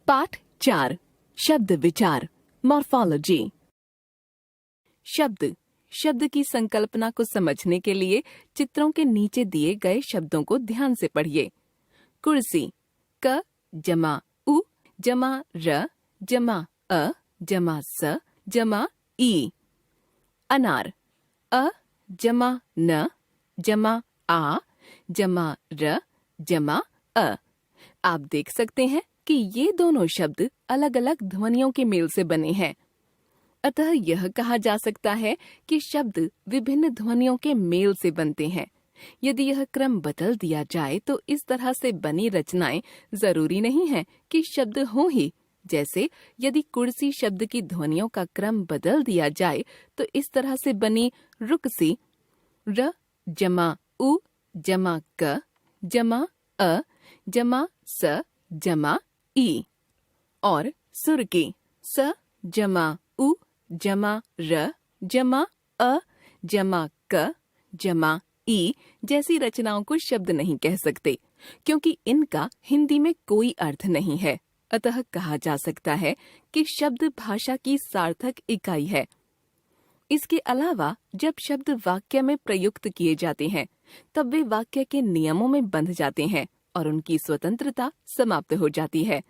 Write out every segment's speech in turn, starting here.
पाठ 4 शब्द विचार मॉर्फोलॉजी। शब्द की संकल्पना को समझने के लिए चित्रों के नीचे दिए गए शब्दों को ध्यान से पढ़िए। कुर्सी क जमा उ जमा र जमा अ जमा स जमा ई। अनार अ जमा न जमा आ जमा र जमा अ। आप देख सकते हैं कि ये दोनों शब्द अलग अलग ध्वनियों के मेल से बने हैं, अतः यह कहा जा सकता है कि शब्द विभिन्न ध्वनियों के मेल से बनते हैं। यदि यह क्रम बदल दिया जाए तो इस तरह से बनी रचनाएं जरूरी नहीं है कि शब्द हों ही। जैसे यदि कुर्सी शब्द की ध्वनियों का क्रम बदल दिया जाए तो इस तरह से बनी रुकसी र जमा उ जमा क जमा अ जमा स जमा ई। और सुर्की स जमा उ जमा र जमा अ जमा क जमा ई जैसी रचनाओं को शब्द नहीं कह सकते, क्योंकि इनका हिंदी में कोई अर्थ नहीं है। अतः कहा जा सकता है कि शब्द भाषा की सार्थक इकाई है। इसके अलावा जब शब्द वाक्य में प्रयुक्त किए जाते हैं तब वे वाक्य के नियमों में बंध जाते हैं और उनकी स्वतंत्रता समाप्त हो जाती है।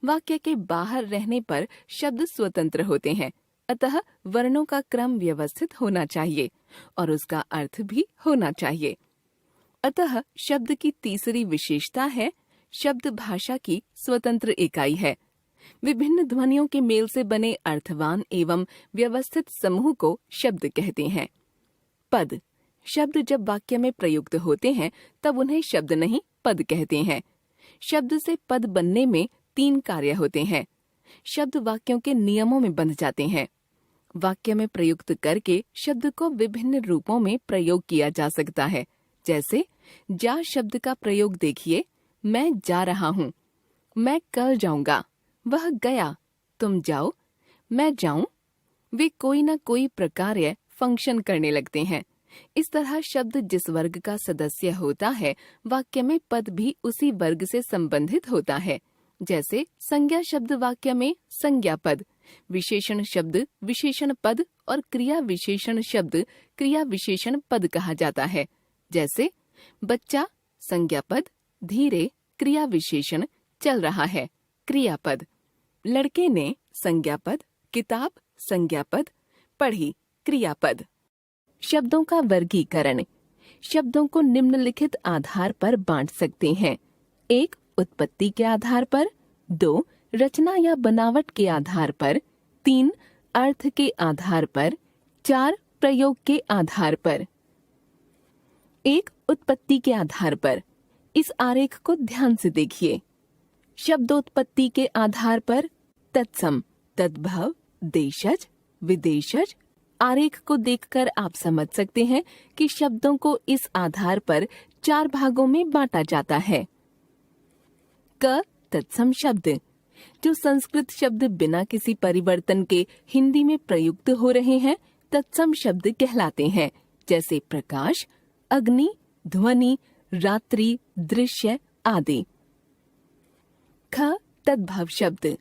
वाक्य के बाहर रहने पर शब्द स्वतंत्र होते हैं, अतः वर्णों का क्रम व्यवस्थित होना चाहिए और उसका अर्थ भी होना चाहिए। अतः शब्द की तीसरी विशेषता है शब्द भाषा की स्वतंत्र इकाई है। विभिन्न ध्वनियों के मेल से बने अर्थवान एवं व्यवस्थित समूह को शब्द कहते हैं। पद शब्द जब वाक्य में प्रयुक्त होते हैं तब उन्हें शब्द नहीं पद कहते हैं। शब्द से पद बनने में 3 कार्य होते हैं। शब्द वाक्यों के नियमों में बंध जाते हैं। वाक्य में प्रयुक्त करके शब्द को विभिन्न रूपों में प्रयोग किया जा सकता है। जैसे जा शब्द का प्रयोग देखिए, मैं जा रहा हूँ, मैं कल जाऊंगा, वह गया, तुम जाओ, मैं जाऊं। वे कोई न कोई प्रकार्य फंक्शन करने लगते हैं। इस तरह शब्द जिस वर्ग का सदस्य होता है वाक्य में पद भी उसी वर्ग से संबंधित होता है। जैसे संज्ञा शब्द वाक्य में संज्ञा पद, विशेषण शब्द विशेषण पद और क्रिया विशेषण शब्द क्रिया विशेषण पद कहा जाता है। जैसे बच्चा संज्ञा पद, धीरे क्रिया विशेषण, चल रहा है क्रिया पद, लड़के ने संज्ञा पद, किताब संज्ञा पद, पढ़ी क्रिया पद। शब्दों का वर्गीकरण शब्दों को निम्नलिखित आधार पर बांट सकते हैं। 1 उत्पत्ति के आधार पर, 2 रचना या बनावट के आधार पर, 3 अर्थ के आधार पर, 4 प्रयोग के आधार पर। 1 उत्पत्ति के आधार पर। इस आरेख को ध्यान से देखिए। शब्दोत्पत्ति के आधार पर तत्सम, तद्भव, देशज, विदेशज। आरेख को देखकर आप समझ सकते हैं कि शब्दों को इस आधार पर 4 भागों में बांटा जाता है। क तत्सम शब्द जो संस्कृत शब्द बिना किसी परिवर्तन के हिंदी में प्रयुक्त हो रहे हैं तत्सम शब्द कहलाते हैं। जैसे प्रकाश, अग्नि, ध्वनि, रात्रि, दृश्य आदि। ख तद्भव शब्द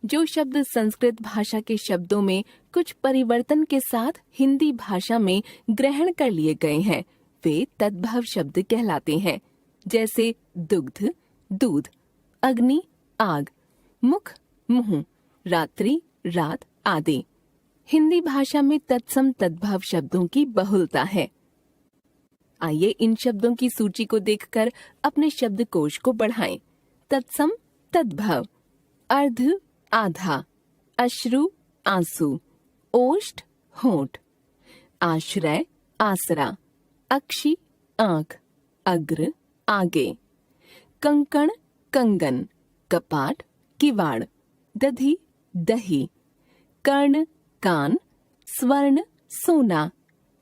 जो शब्द संस्कृत भाषा के शब्दों में कुछ परिवर्तन के साथ हिंदी भाषा में ग्रहण कर लिए गए हैं वे तद्भव शब्द कहलाते हैं। जैसे दुग्ध, दूध, अग्नि, आग, मुख, मुंह, रात्रि, रात आदि। हिंदी भाषा में तत्सम तद्भव शब्दों की बहुलता है। आइए इन शब्दों की सूची को देखकर अपने शब्दकोश को बढ़ाएं। तत्सम तद्भव अर्ध आधा, अश्रु आंसू, ओष्ठ होंठ, आश्रय आसरा, अक्षि आंख, अग्र आगे, कंकण कंगन, कपाट किवाड़, दधी दही, कर्ण कान, स्वर्ण सोना,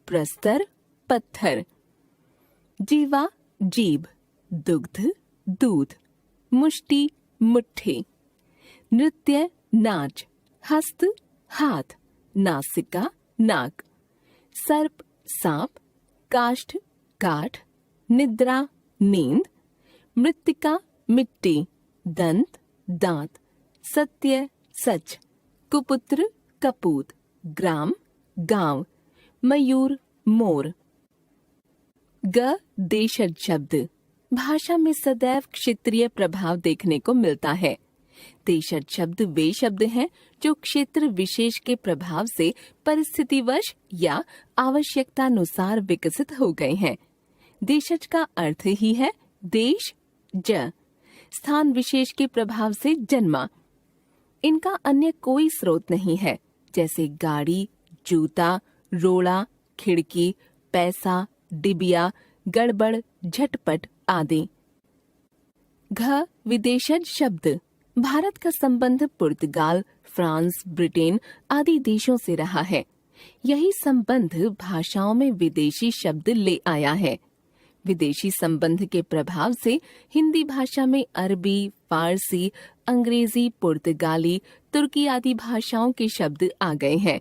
प्रस्तर पत्थर, जीवा जीभ, दुग्ध दूध, मुष्टि मुट्ठी, नृत्य नाच, हस्त हाथ, नासिका नाक, सर्प सांप, काष्ठ काठ, निद्रा नींद, मृत्तिका मिट्टी, दंत दांत, सत्य सच, कुपुत्र कपूत, ग्राम गांव, मयूर मोर। ग देशज शब्द, भाषा में सदैव क्षेत्रीय प्रभाव देखने को मिलता है। देशज शब्द वे शब्द हैं जो क्षेत्र विशेष के प्रभाव से परिस्थितिवश या आवश्यकतानुसार विकसित हो गए हैं। देशज का अर्थ ही है देश, स्थान विशेष के प्रभाव से जन्मा। इनका अन्य कोई स्रोत नहीं है, जैसे गाड़ी, जूता, रोड़ा, खिड़की, पैसा, डिबिया, गड़बड़, झटपट आदि। घ विदेशज शब्द, भारत का संबंध पुर्तगाल, फ्रांस, ब्रिटेन आदि देशों से रहा है। यही संबंध भाषाओं में विदेशी शब्द ले आया है। विदेशी संबंध के प्रभाव से हिंदी भाषा में अरबी, फारसी, अंग्रेजी, पुर्तगाली, तुर्की आदि भाषाओं के शब्द आ गए हैं।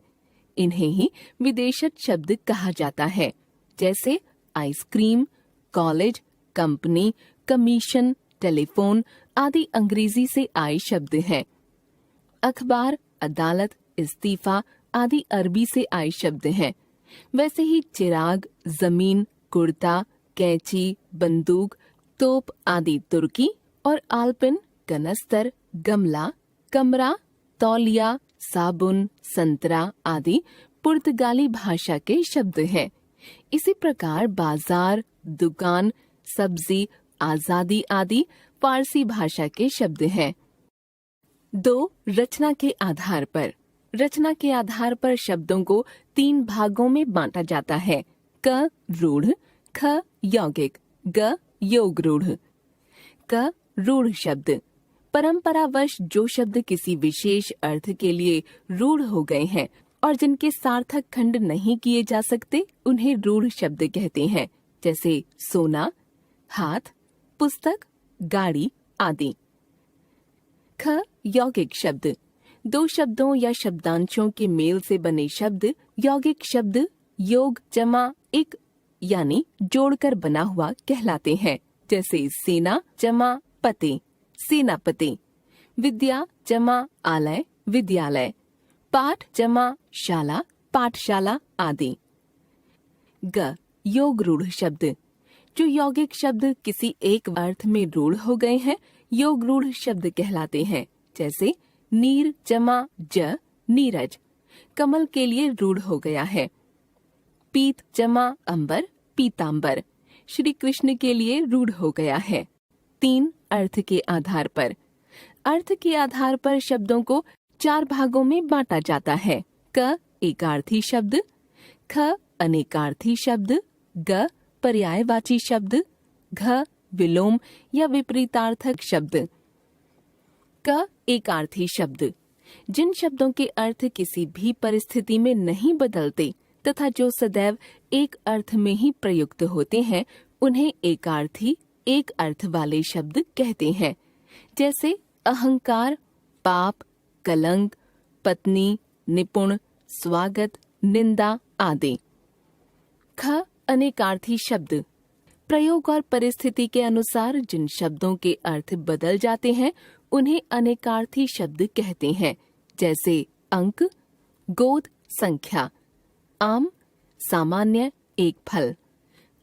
इन्हें ही विदेशज शब्द कहा जाता है, जैसे ice cream, college, company, commission, telephone आदि अंग्रेजी से आए शब्द हैं। अखबार, अदालत, इस्तीफा आदि अरबी से आए शब्द हैं। वैसे ही चिराग, जमीन, कुर्ता, कैंची, बंदूक, तोप आदि तुर्की और आल्पिन, कनस्तर, गमला, कमरा, तौलिया, साबुन, संतरा आदि पुर्तगाली भाषा के शब्द हैं। इसी प्रकार बाजार, दुकान, सब्जी, आजादी आदि फारसी भाषा के शब्द हैं। 2 रचना के आधार पर, रचना के आधार पर शब्दों को 3 भागों में बांटा जाता है। क रूढ़, ख यौगिक, ग योग रूढ़। क रूढ़ शब्द, परंपरावश जो शब्द किसी विशेष अर्थ के लिए रूढ़ हो गए हैं और जिनके सार्थक खंड नहीं किए जा सकते, उन्हें रूढ़ शब्द कहते हैं, जैसे सोना, हाथ, पुस्तक, गाड़ी आदि। ख यौगिक शब्द, 2 शब्दों या शब्दांशों के मेल से बने शब्द यौगिक शब्द योग जमा एक यानी जोड़कर बना हुआ कहलाते हैं, जैसे सेना जमा पते, सेनापति, विद्या जमा आलय, विद्यालय, पाठ जमा शाला, पाठशाला आदि। ग योग रूढ़ शब्द, जो यौगिक शब्द किसी एक अर्थ में रूढ़ हो गए हैं, योग रूढ़ शब्द कहलाते हैं, जैसे नीर जमा ज नीरज, कमल के लिए रूढ़ हो गया है। पीत जमा अंबर, पीतांबर, श्री कृष्ण के लिए रूढ़ हो गया है। 3 अर्थ के आधार पर, अर्थ के आधार पर शब्दों को 4 भागों में बांटा जाता है। क एकार्थी शब्द, ख अनेकार्थी शब्द, ग पर्यायवाची शब्द, घ विलोम या विपरीतार्थक शब्द। क एकार्थी शब्द, जिन शब्दों के अर्थ किसी भी परिस्थिति में नहीं बदलते तथा जो सदैव एक अर्थ में ही प्रयुक्त होते हैं, उन्हें एकार्थी, एक अर्थ वाले शब्द कहते हैं, जैसे अहंकार, पाप, कलंक, पत्नी, निपुण, स्वागत, निंदा आदि। ख अनेकार्थी शब्द, प्रयोग और परिस्थिति के अनुसार जिन शब्दों के अर्थ बदल जाते हैं, उन्हें अनेकार्थी शब्द कहते हैं, जैसे अंक, गोद, संख्या, आम, सामान्य, एक फल,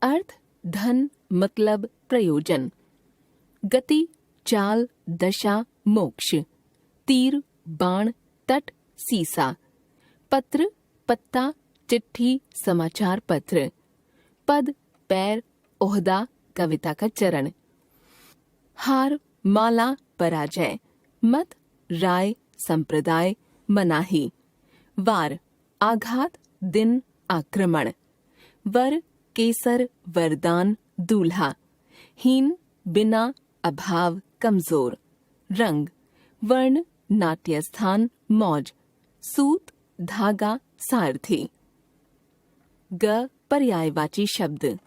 अर्थ, धन, मतलब, प्रयोजन, गति, चाल, दशा, मोक्ष, तीर, बाण, तट, सीसा, पत्र, पत्ता, चिट्ठी, समाचार पत्र, पद, पैर, ओहदा, कविता का चरण, हार, माला, पराजय, मत, राय, संप्रदाय, मनाही, वार, आघात, दिन, आक्रमण, वर, केसर, वरदान, दूल्हा, हीन, बिना, अभाव, कमजोर, रंग, वर्ण, नाट्य स्थान, मौज, सूत, धागा, सारथी। ग पर्यायवाची शब्द,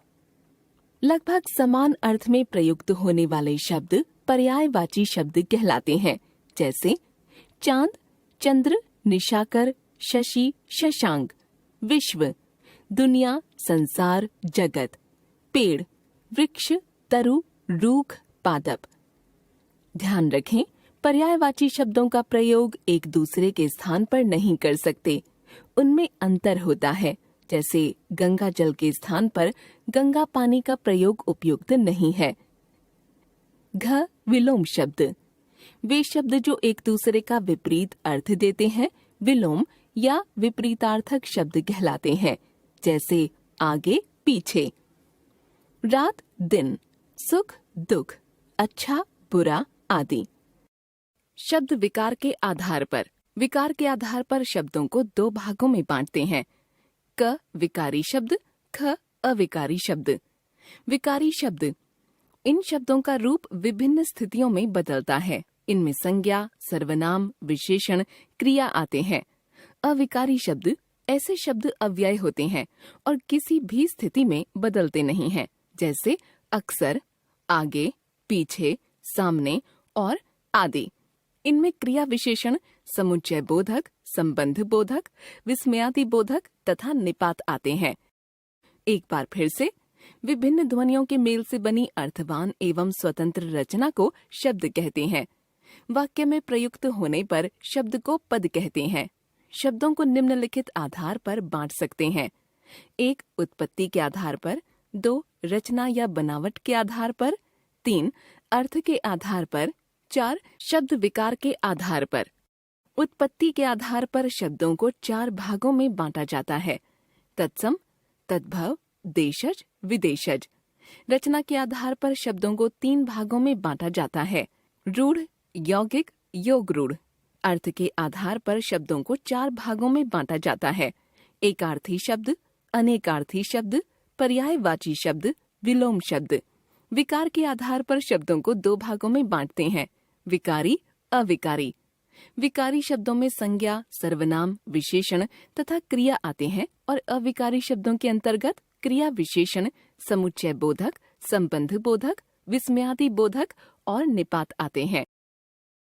लगभग समान अर्थ में प्रयुक्त होने वाले शब्द पर्यायवाची शब्द कहलाते हैं, जैसे चांद, चंद्र, निशाकर, शशि, शशांक, विश्व, दुनिया, संसार, जगत, पेड़, वृक्ष, तरु, रूख, पादप। ध्यान रखें, पर्यायवाची शब्दों का प्रयोग एक दूसरे के स्थान पर नहीं कर सकते, उनमें अंतर होता है। जैसे गंगा जल के स्थान पर गंगा पानी का प्रयोग उपयुक्त नहीं है। घ विलोम शब्द, वे शब्द जो एक दूसरे का विपरीत अर्थ देते हैं विलोम या विपरीतार्थक शब्द कहलाते हैं। जैसे आगे पीछे। रात दिन, सुख दुख, अच्छा बुरा आदि। शब्द विकार के आधार पर, विकार के आधार पर शब्दों को दो भागों में बांटते हैं। क विकारी शब्द, ख अविकारी शब्द। विकारी शब्द, इन शब्दों का रूप विभिन्न स्थितियों में बदलता है। इनमें संज्ञा, सर्वनाम, विशेषण, क्रिया आते हैं। अविकारी शब्द, ऐसे शब्द अव्यय होते हैं और किसी भी स्थिति में बदलते नहीं हैं। जैसे अक्सर, आगे, पीछे, सामने और आदि। इनमें क्रिया विशेषण समुच्चय बोधक, संबंध बोधक, विस्मयादि बोधक तथा निपात आते हैं। एक बार फिर से, विभिन्न ध्वनियों के मेल से बनी अर्थवान एवं स्वतंत्र रचना को शब्द कहते हैं। वाक्य में प्रयुक्त होने पर शब्द को पद कहते हैं। शब्दों को निम्नलिखित आधार पर बांट सकते हैं। 1 उत्पत्ति के आधार पर, 2 रचना या बनावट के आधार पर, 3 अर्थ के आधार पर, 4 शब्द विकार के आधार पर। उत्पत्ति के आधार पर शब्दों को 4 भागों में बांटा जाता है। तत्सम, तद्भव, देशज, विदेशज। रचना के आधार पर शब्दों को 3 भागों में बांटा जाता है। रूढ़, यौगिक, योगरूढ़। अर्थ के आधार पर शब्दों को 4 भागों में बांटा जाता है। एकार्थी शब्द, अनेकार्थी शब्द, पर्यायवाची शब्द, विलोम शब्द। विकार के आधार पर शब्दों को 2 भागों में बांटते हैं। विकारी, अविकारी। विकारी शब्दों में संज्ञा, सर्वनाम, विशेषण तथा क्रिया आते हैं और अविकारी शब्दों के अंतर्गत क्रिया विशेषण, समुच्चय बोधक, संबंध बोधक, विस्मयादि बोधक और निपात आते हैं।